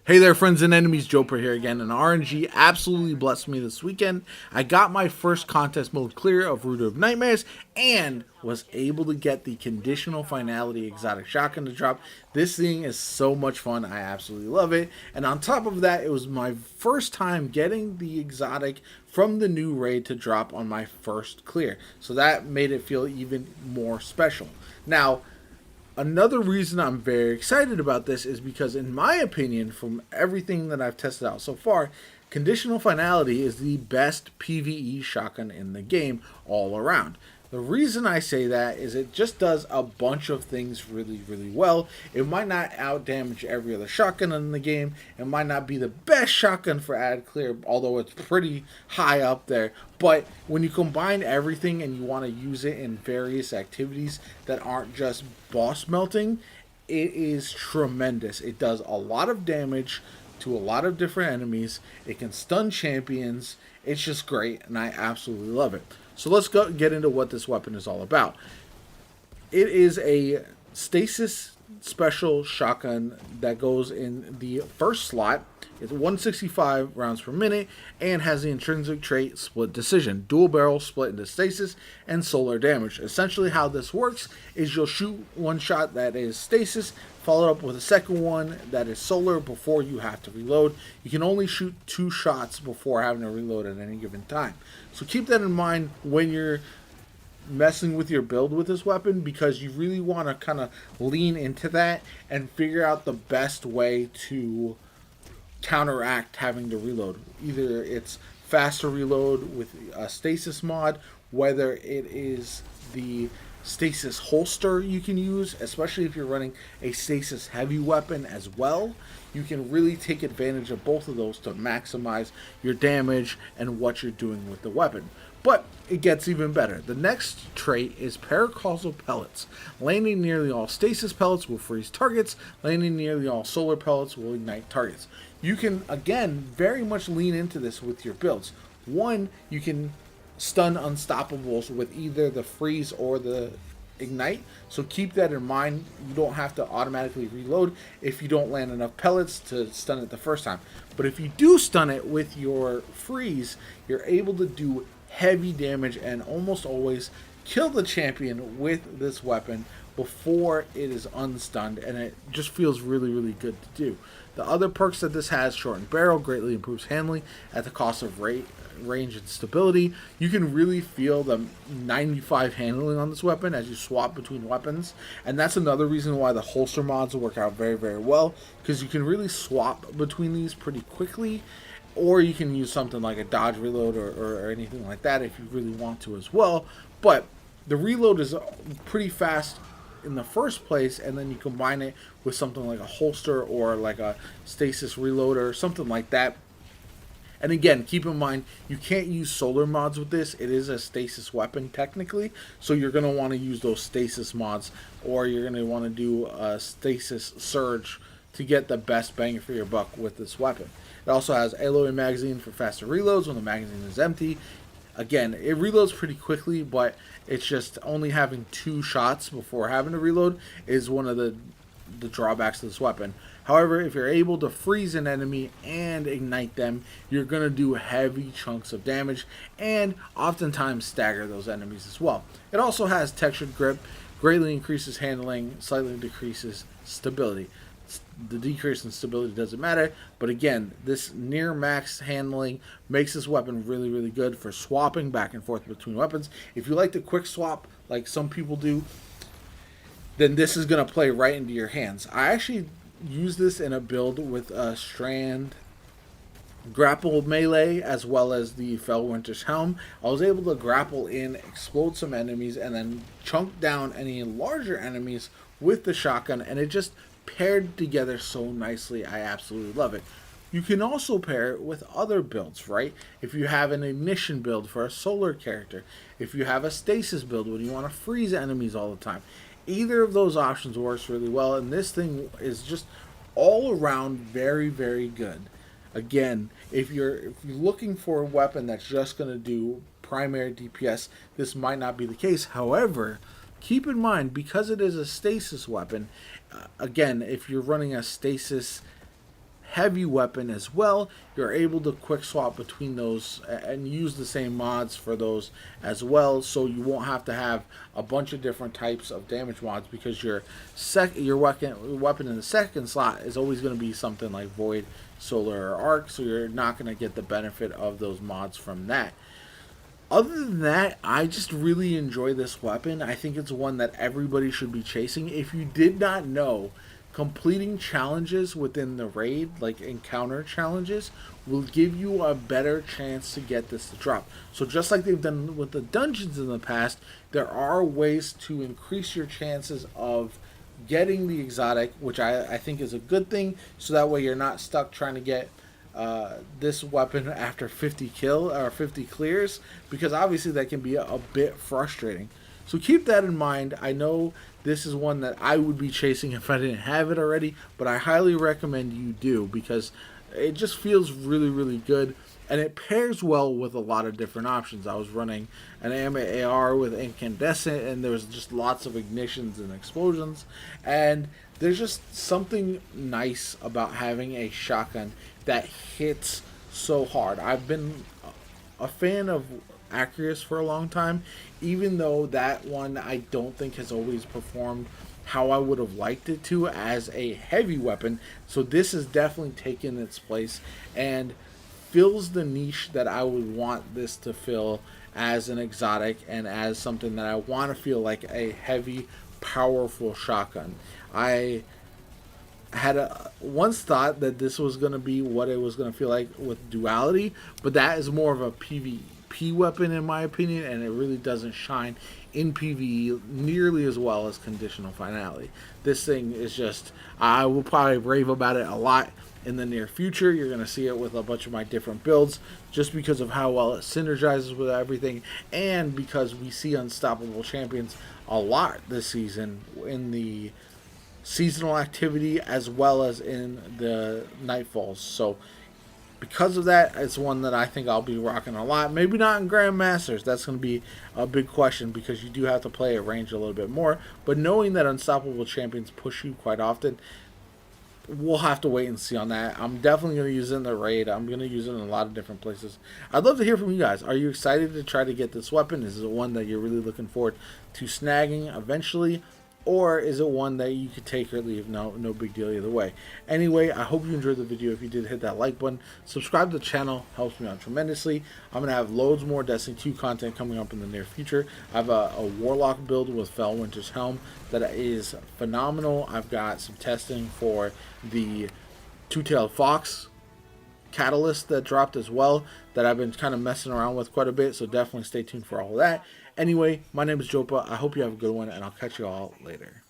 Hey there, friends and enemies. JoPaWrites here again, and RNG absolutely blessed me this weekend. I got my first contest mode clear of Rooter of Nightmares and was able to get the Conditional Finality exotic shotgun to drop. This thing is so much fun. I absolutely love it. And on top of that, it was my first time getting the exotic from the new raid to drop on my first clear. So that made it feel even more special. Now, another reason I'm very excited about this is because, in my opinion, from everything that I've tested out so far, Conditional Finality is the best PvE shotgun in the game all around. The reason I say that is it just does a bunch of things really, really well. It might not out damage every other shotgun in the game. It might not be the best shotgun for add clear, although it's pretty high up there. But when you combine everything and you want to use it in various activities that aren't just boss melting, it is tremendous. It does a lot of damage to a lot of different enemies. It can stun champions. It's just great, and I absolutely love it. So let's go get into what this weapon is all about. It is a stasis special shotgun that goes in the first slot. It's 165 rounds per minute and has the intrinsic trait Split Decision. Dual barrel split into stasis and solar damage. Essentially how this works is you'll shoot one shot that is stasis, followed up with a second one that is solar before you have to reload. You can only shoot 2 shots before having to reload at any given time. So keep that in mind when you're messing with your build with this weapon, because you really want to kind of lean into that and figure out the best way to counteract having to reload. Either it's faster reload with a stasis mod, whether it is the stasis holster you can use, especially if you're running a stasis heavy weapon as well. You can really take advantage of both of those to maximize your damage and what you're doing with the weapon. But it gets even better. The next trait is Paracausal Pellets. Landing nearly all stasis pellets will freeze targets. Landing nearly all solar pellets will ignite targets. You can, again, very much lean into this with your builds. One, you can stun unstoppables with either the freeze or the ignite, so keep that in mind. You don't have to automatically reload if you don't land enough pellets to stun it the first time. But if you do stun it with your freeze, you're able to do heavy damage and almost always kill the champion with this weapon before it is unstunned, and it just feels really, really good to do. The other perks that this has: shortened barrel, greatly improves handling at the cost of range and stability. You can really feel the 95 handling on this weapon as you swap between weapons, and that's another reason why the holster mods work out very, very well, because you can really swap between these pretty quickly. Or you can use something like a dodge reload or anything like that if you really want to as well. But the reload is pretty fast in the first place, and then you combine it with something like a holster or like a stasis reloader or something like that. And again, keep in mind, you can't use solar mods with this. It is a stasis weapon technically, so you're going to want to use those stasis mods, or you're going to want to do a stasis surge to get the best bang for your buck with this weapon. It also has alloy magazine for faster reloads when the magazine is empty. Again, it reloads pretty quickly, but it's just only having 2 shots before having to reload is one of the drawbacks of this weapon. However, if you're able to freeze an enemy and ignite them, you're going to do heavy chunks of damage and oftentimes stagger those enemies as well. It also has textured grip, greatly increases handling, slightly decreases stability. The decrease in stability doesn't matter, but again, this near max handling makes this weapon really, really good for swapping back and forth between weapons. If you like to quick swap like some people do, then this is going to play right into your hands. I actually use this in a build with a strand grapple melee as well as the Felwinter's Helm. I was able to grapple in, explode some enemies, and then chunk down any larger enemies with the shotgun, and it just paired together so nicely. I absolutely love it. You can also pair it with other builds, right? If you have an ignition build for a solar character, if you have a stasis build when you want to freeze enemies all the time, either of those options works really well, and this thing is just all around very, very good. Again, if you're looking for a weapon that's just going to do primary DPS, this might not be the case. However, keep in mind, because it is a stasis weapon, again, if you're running a stasis heavy weapon as well, you're able to quick swap between those and use the same mods for those as well, so you won't have to have a bunch of different types of damage mods, because your weapon in the second slot is always going to be something like Void, Solar, or Arc, so you're not going to get the benefit of those mods from that. Other than that, I just really enjoy this weapon. I think it's one that everybody should be chasing. If you did not know, completing challenges within the raid, like encounter challenges, will give you a better chance to get this to drop. So just like they've done with the dungeons in the past, there are ways to increase your chances of getting the exotic, which I think is a good thing, so that way you're not stuck trying to get this weapon after 50 clears, because obviously that can be a bit frustrating. So keep that in mind. I know this is one that I would be chasing if I didn't have it already, but I highly recommend you do, because it just feels really, really good, and it pairs well with a lot of different options. I was running an AR with incandescent, and there was just lots of ignitions and explosions, and there's just something nice about having a shotgun that hits so hard. I've been a fan of Acreus for a long time, even though that one I don't think has always performed how I would have liked it to as a heavy weapon. So this has definitely taken its place and fills the niche that I would want this to fill as an exotic, and as something that I want to feel like a heavy, powerful shotgun. I had once thought that this was going to be what it was going to feel like with Duality, but that is more of a PvP weapon in my opinion, and it really doesn't shine in PvE nearly as well as Conditional Finality. This thing is just, I will probably rave about it a lot in the near future. You're going to see it with a bunch of my different builds, just because of how well it synergizes with everything, and because we see unstoppable champions a lot this season in the seasonal activity as well as in the Nightfalls. So because of that, it's one that I think I'll be rocking a lot. Maybe not in Grandmasters. That's going to be a big question, because you do have to play at range a little bit more. But knowing that unstoppable champions push you quite often, we'll have to wait and see on that. I'm definitely going to use it in the raid. I'm going to use it in a lot of different places. I'd love to hear from you guys. Are you excited to try to get this weapon? Is it one that you're really looking forward to snagging eventually? Or is it one that you could take or leave? No big deal either way. Anyway, I hope you enjoyed the video. If you did, hit that like button. Subscribe to the channel. Helps me out tremendously. I'm going to have loads more Destiny 2 content coming up in the near future. I have a Warlock build with Felwinter's Helm that is phenomenal. I've got some testing for the Two-Tailed Fox catalyst that dropped as well, that I've been kind of messing around with quite a bit, so definitely stay tuned for all of that. Anyway, my name is Jopa. I hope you have a good one, and I'll catch you all later.